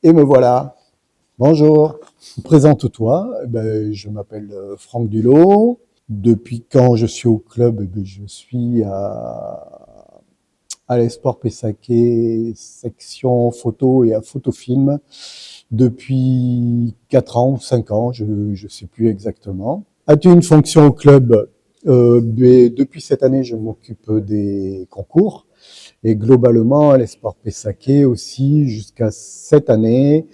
Et me voilà. Bonjour. Présente-toi. Je m'appelle Franck Dulot. Depuis quand je suis au club? Je suis à l'Esport Pessaquet, section photo et à photofilm depuis 4 ans ou 5 ans, je ne sais plus exactement. As-tu une fonction au club? Depuis cette année, je m'occupe des concours. Et globalement, à l'Esport Pessaquet aussi, jusqu'à cette année,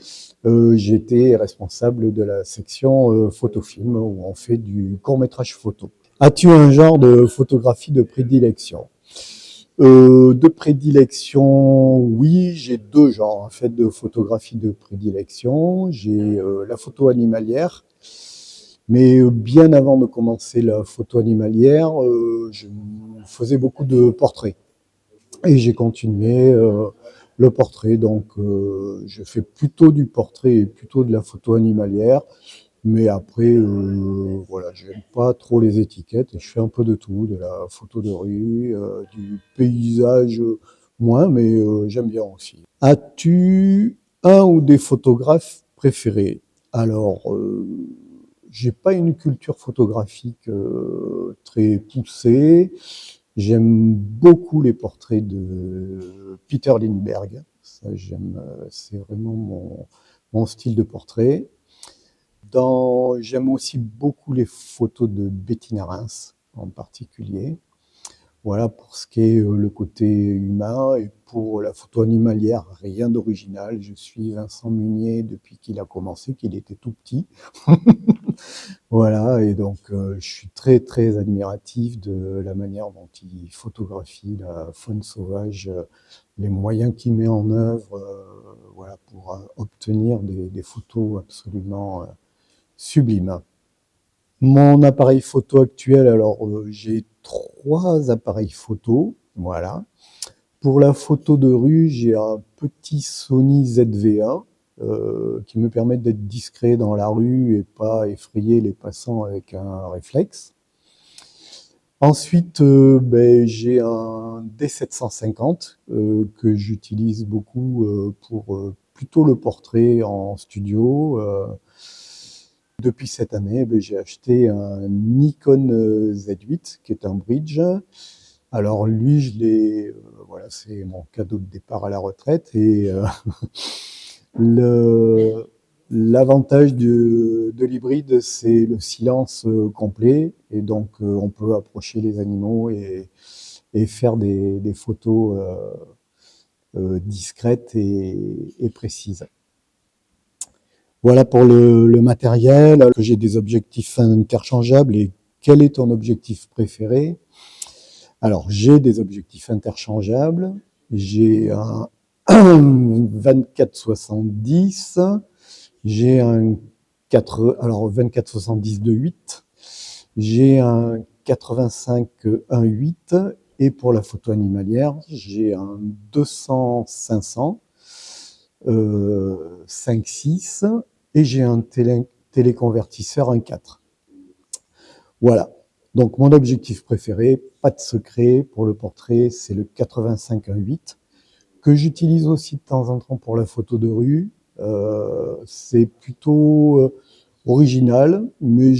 j'étais responsable de la section photofilm où on fait du court-métrage photo. As-tu un genre de photographie de prédilection? De prédilection, oui, j'ai deux genres en fait de photographie de prédilection. J'ai la photo animalière, mais bien avant de commencer la photo animalière, je faisais beaucoup de portraits. Et j'ai continué le portrait, donc je fais plutôt du portrait et plutôt de la photo animalière. Mais après, voilà, j'aime pas trop les étiquettes et je fais un peu de tout, de la photo de rue, du paysage, moins, mais j'aime bien aussi. As-tu un ou des photographes préférés? Alors, j'ai pas une culture photographique très poussée. J'aime beaucoup les portraits de Peter Lindbergh. Ça, j'aime, c'est vraiment mon style de portrait. J'aime aussi beaucoup les photos de Bettina Reims en particulier. Voilà pour ce qui est le côté humain et pour la photo animalière, rien d'original. Je suis Vincent Munier depuis qu'il a commencé, qu'il était tout petit. Voilà, et donc je suis très très admiratif de la manière dont il photographie la faune sauvage, les moyens qu'il met en œuvre, voilà, pour obtenir des photos absolument sublimes. Mon appareil photo actuel, alors j'ai 3 appareils photo, voilà. Pour la photo de rue, j'ai un petit Sony ZV-1 qui me permet d'être discret dans la rue et pas effrayer les passants avec un réflexe. Ensuite, j'ai un D750 que j'utilise beaucoup pour plutôt le portrait en studio. Depuis cette année, j'ai acheté un Nikon Z8 qui est un bridge. Alors lui, voilà, c'est mon cadeau de départ à la retraite et le l'avantage de l'hybride, c'est le silence complet et donc on peut approcher les animaux et faire des photos discrètes et précises. Voilà pour le matériel. J'ai des objectifs interchangeables. Et quel est ton objectif préféré? Alors, j'ai des objectifs interchangeables. J'ai un 24-70. J'ai un 24-70 de 8. J'ai un 85 1.8. Et pour la photo animalière, j'ai un 200-500. 5.6 et j'ai un téléconvertisseur 1.4. Voilà. Donc mon objectif préféré, pas de secret pour le portrait, c'est le 85 1.8 que j'utilise aussi de temps en temps pour la photo de rue. C'est plutôt original, mais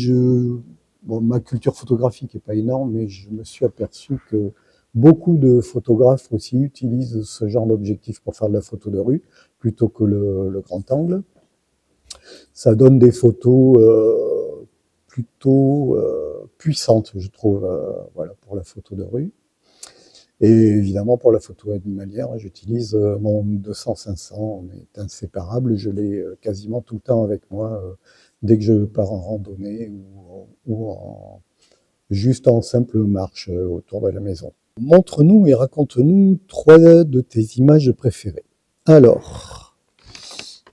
ma culture photographique est pas énorme, mais je me suis aperçu que beaucoup de photographes aussi utilisent ce genre d'objectif pour faire de la photo de rue plutôt que le grand angle. Ça donne des photos plutôt puissantes, je trouve, voilà, pour la photo de rue. Et évidemment, pour la photo animalière, j'utilise mon 200-500, on est inséparable, je l'ai quasiment tout le temps avec moi dès que je pars en randonnée ou juste en simple marche autour de la maison. Montre-nous et raconte-nous 3 de tes images préférées. Alors,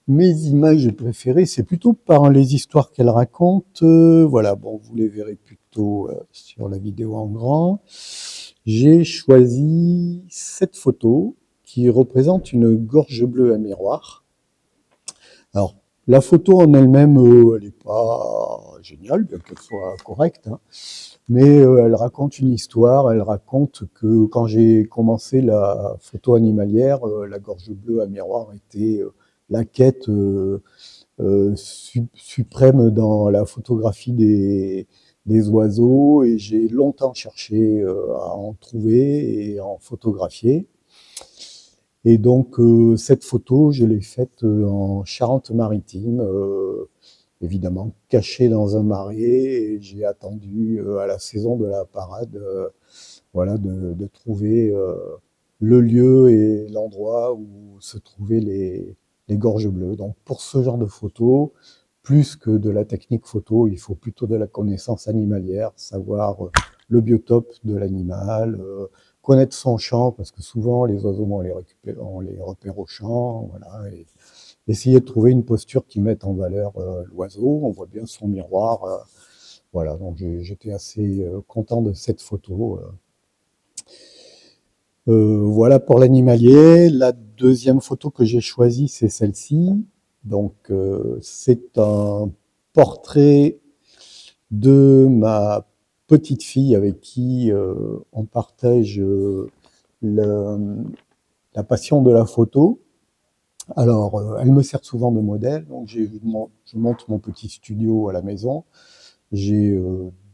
mes images préférées, c'est plutôt par les histoires qu'elles racontent. Voilà, bon, vous les verrez plutôt sur la vidéo en grand. J'ai choisi cette photo qui représente une gorge bleue à miroir. Alors, la photo en elle-même, elle n'est pas géniale, bien qu'elle soit correcte, hein, mais elle raconte une histoire. Elle raconte que quand j'ai commencé la photo animalière, la gorge bleue à miroir était la quête suprême dans la photographie des oiseaux et j'ai longtemps cherché à en trouver et à en photographier. Et donc cette photo, je l'ai faite en Charente-Maritime, évidemment cachée dans un marais. Et j'ai attendu à la saison de la parade, voilà, de trouver le lieu et l'endroit où se trouvaient les gorges bleues. Donc pour ce genre de photo, plus que de la technique photo, il faut plutôt de la connaissance animalière, savoir le biotope de l'animal, connaître son chant, parce que souvent les oiseaux, on les repère au chant, voilà, et essayer de trouver une posture qui mette en valeur l'oiseau. On voit bien son miroir, voilà. Donc j'étais assez content de cette photo. Voilà pour l'animalier. La deuxième photo que j'ai choisie, c'est celle-ci. Donc, c'est un portrait de ma petite fille avec qui on partage la passion de la photo. Alors, elle me sert souvent de modèle. Donc, je monte mon petit studio à la maison. J'ai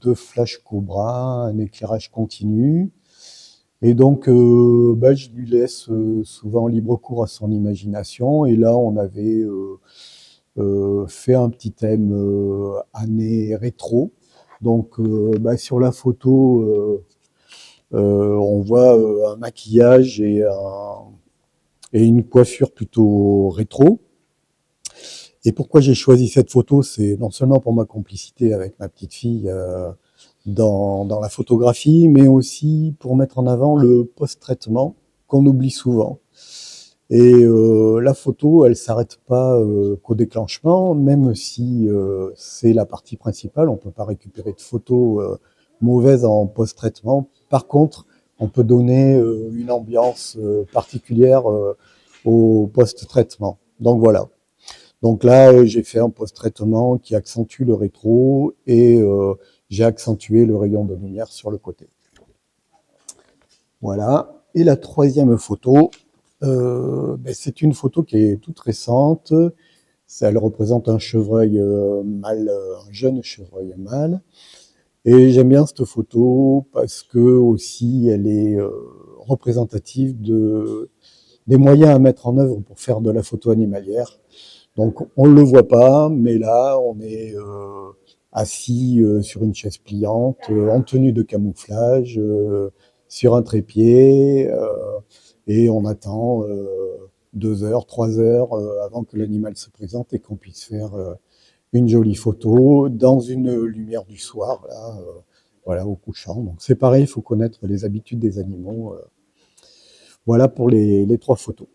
2 flashs Cobra, un éclairage continu. Et donc, je lui laisse souvent libre cours à son imagination. Et là, on avait fait un petit thème année rétro. Donc, sur la photo, on voit un maquillage et une coiffure plutôt rétro. Et pourquoi j'ai choisi cette photo, c'est non seulement pour ma complicité avec ma petite fille dans la photographie, mais aussi pour mettre en avant le post-traitement qu'on oublie souvent. Et la photo, elle s'arrête pas qu'au déclenchement, même si c'est la partie principale. On peut pas récupérer de photos mauvaises en post-traitement. Par contre, on peut donner une ambiance particulière au post-traitement. Donc voilà. Donc là, j'ai fait un post-traitement qui accentue le rétro et j'ai accentué le rayon de lumière sur le côté. Voilà. Et la troisième photo, c'est une photo qui est toute récente. Elle représente un chevreuil mâle, un jeune chevreuil mâle. Et j'aime bien cette photo parce que aussi elle est représentative des moyens à mettre en œuvre pour faire de la photo animalière. Donc on ne le voit pas, mais là on est assis sur une chaise pliante, en tenue de camouflage, sur un trépied, et on attend 2 heures, 3 heures avant que l'animal se présente et qu'on puisse faire une jolie photo dans une lumière du soir, là, voilà, au couchant. Donc c'est pareil, il faut connaître les habitudes des animaux. Voilà pour les 3 photos.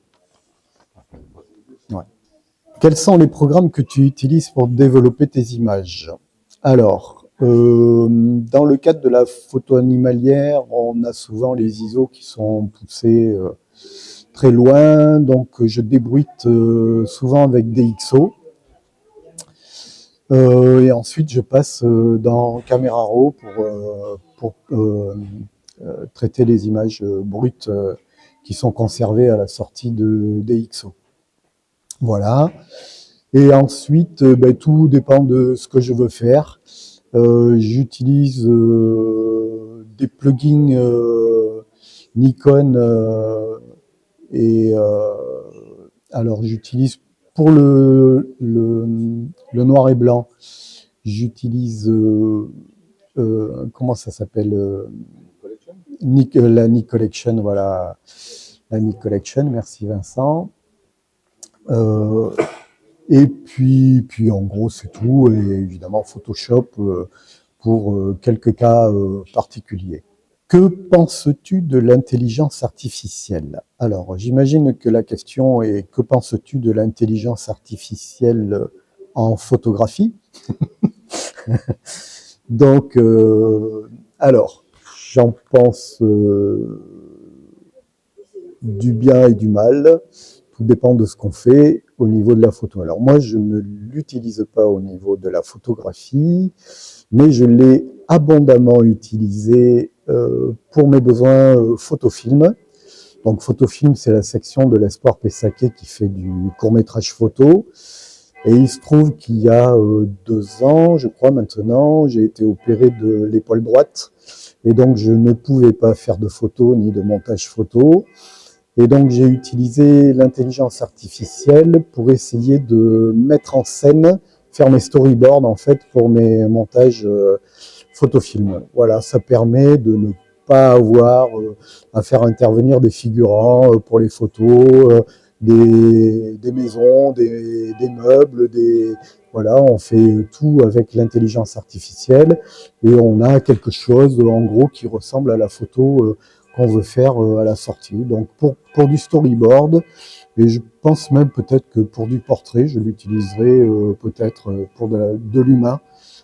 Ouais. Quels sont les programmes que tu utilises pour développer tes images? Alors, dans le cadre de la photo animalière, on a souvent les ISO qui sont poussés très loin, donc je débruite souvent avec DxO. Et ensuite, je passe dans Camera Raw pour traiter les images brutes qui sont conservées à la sortie de DxO. Voilà. Et ensuite, tout dépend de ce que je veux faire. J'utilise des plugins Nikon et alors j'utilise pour le noir et blanc, j'utilise comment ça s'appelle la Nik Collection, voilà, la Nik Collection. Merci Vincent. Et puis en gros, c'est tout. Et évidemment, Photoshop pour quelques cas particuliers. Que penses-tu de l'intelligence artificielle? Alors, j'imagine que la question est que penses-tu de l'intelligence artificielle en photographie? Donc, alors, j'en pense du bien et du mal. Tout dépend de ce qu'on fait au niveau de la photo. Alors moi, je ne l'utilise pas au niveau de la photographie, mais je l'ai abondamment utilisé pour mes besoins photofilm. Donc Photofilm, c'est la section de l'Espoir Pessaquet qui fait du court-métrage photo. Et il se trouve qu'il y a 2 ans, je crois maintenant, j'ai été opéré de l'épaule droite. Et donc je ne pouvais pas faire de photos ni de montage photo. Et donc j'ai utilisé l'intelligence artificielle pour essayer de mettre en scène, faire mes storyboards en fait pour mes montages photofilm. Voilà, ça permet de ne pas avoir à faire intervenir des figurants pour les photos, des maisons, des meubles, voilà, on fait tout avec l'intelligence artificielle et on a quelque chose en gros qui ressemble à la photo qu'on veut faire à la sortie. Donc pour du storyboard, et je pense même peut-être que pour du portrait, je l'utiliserai peut-être pour de l'humain,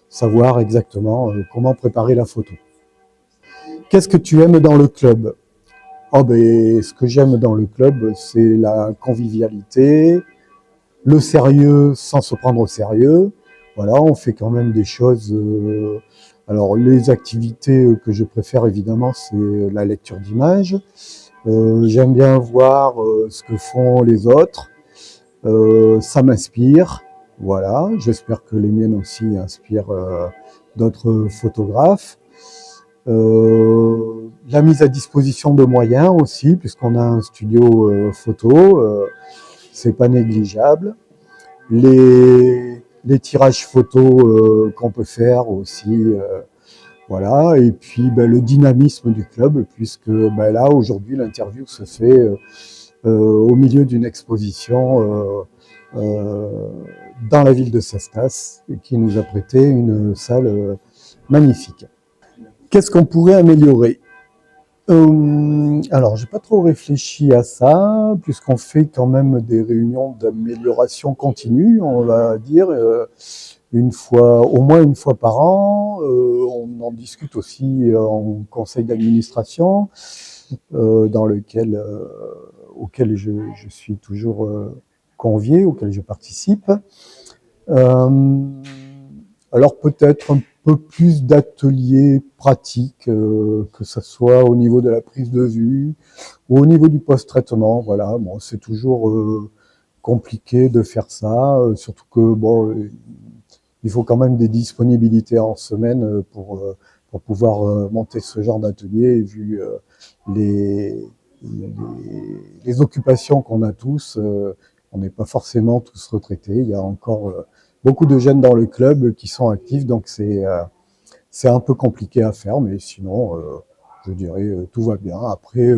savoir exactement comment préparer la photo. Qu'est-ce que tu aimes dans le club? Oh ben, ce que j'aime dans le club, c'est la convivialité, le sérieux sans se prendre au sérieux. Voilà, on fait quand même des choses. Alors, les activités que je préfère, évidemment, c'est la lecture d'images. J'aime bien voir ce que font les autres. Ça m'inspire. Voilà, j'espère que les miennes aussi inspirent d'autres photographes. La mise à disposition de moyens aussi, puisqu'on a un studio photo, c'est pas négligeable. Les tirages photos qu'on peut faire aussi, voilà. Et puis le dynamisme du club, puisque là aujourd'hui l'interview se fait au milieu d'une exposition dans la ville de Cestas, qui nous a prêté une salle magnifique. Qu'est-ce qu'on pourrait améliorer? Alors, j'ai pas trop réfléchi à ça, puisqu'on fait quand même des réunions d'amélioration continue, on va dire, au moins une fois par an. On en discute aussi en conseil d'administration, auquel je suis toujours convié, auquel je participe. Alors peut-être un peu plus d'ateliers pratiques, que ce soit au niveau de la prise de vue ou au niveau du post-traitement. Voilà, bon, c'est toujours compliqué de faire ça, surtout que bon, il faut quand même des disponibilités en semaine pour pouvoir monter ce genre d'atelier, vu les, les, les occupations qu'on a tous. On n'est pas forcément tous retraités. Il y a encore beaucoup de jeunes dans le club qui sont actifs, donc c'est un peu compliqué à faire, mais sinon, je dirais, tout va bien. Après,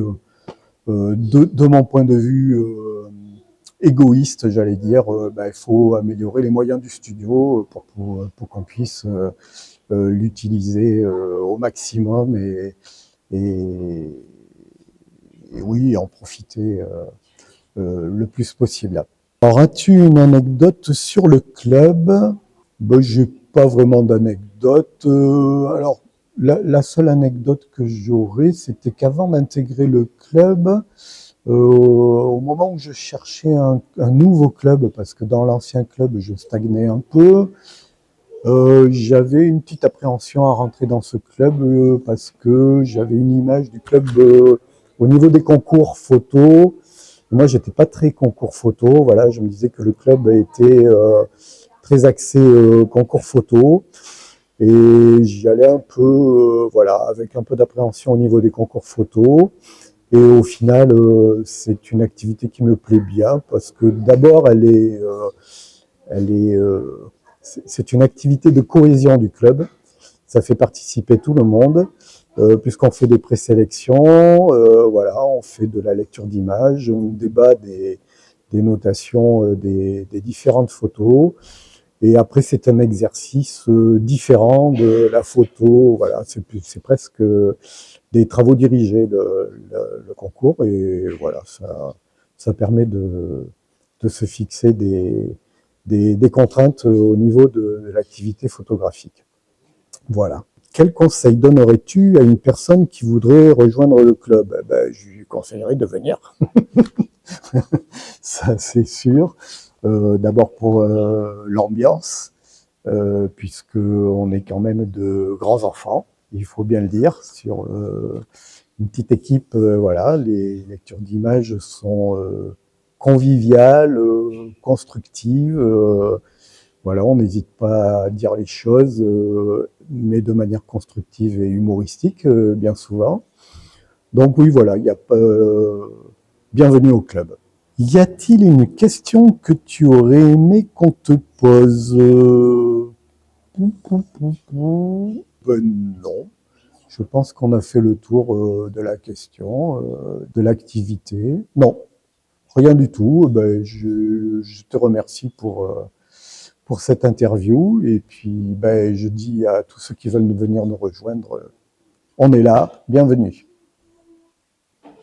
de mon point de vue égoïste, j'allais dire, il faut améliorer les moyens du studio pour qu'on puisse l'utiliser au maximum et, et oui, en profiter le plus possible. Alors, as-tu une anecdote sur le club? Ben, j'ai pas vraiment d'anecdote. Alors, la seule anecdote que j'aurais, c'était qu'avant d'intégrer le club, au moment où je cherchais un nouveau club, parce que dans l'ancien club, je stagnais un peu, j'avais une petite appréhension à rentrer dans ce club parce que j'avais une image du club au niveau des concours photo. Moi, j'étais pas très concours photo. Voilà, je me disais que le club était très axé concours photo. Et j'y allais un peu, voilà, avec un peu d'appréhension au niveau des concours photo. Et au final, c'est une activité qui me plaît bien parce que d'abord, elle est, c'est une activité de cohésion du club. Ça fait participer tout le monde, puisqu'on fait des présélections, voilà, on fait de la lecture d'images, on débat des notations des différentes photos. Et après, c'est un exercice différent de la photo. Voilà, c'est presque des travaux dirigés, le concours. Et voilà, ça permet de se fixer des contraintes au niveau de l'activité photographique. Voilà. Quel conseil donnerais-tu à une personne qui voudrait rejoindre le club? Je lui conseillerais de venir. Ça, c'est sûr. D'abord pour l'ambiance, puisque on est quand même de grands enfants, il faut bien le dire, une petite équipe, voilà, les lectures d'images sont conviviales, constructives. Voilà, on n'hésite pas à dire les choses, mais de manière constructive et humoristique, bien souvent. Donc oui, voilà, il y a pas, bienvenue au club. Y a-t-il une question que tu aurais aimé qu'on te pose? Non. Je pense qu'on a fait le tour de la question, de l'activité. Non, rien du tout. Ben, je te remercie pour cette interview. Et puis, ben, je dis à tous ceux qui veulent venir nous rejoindre, on est là, bienvenue.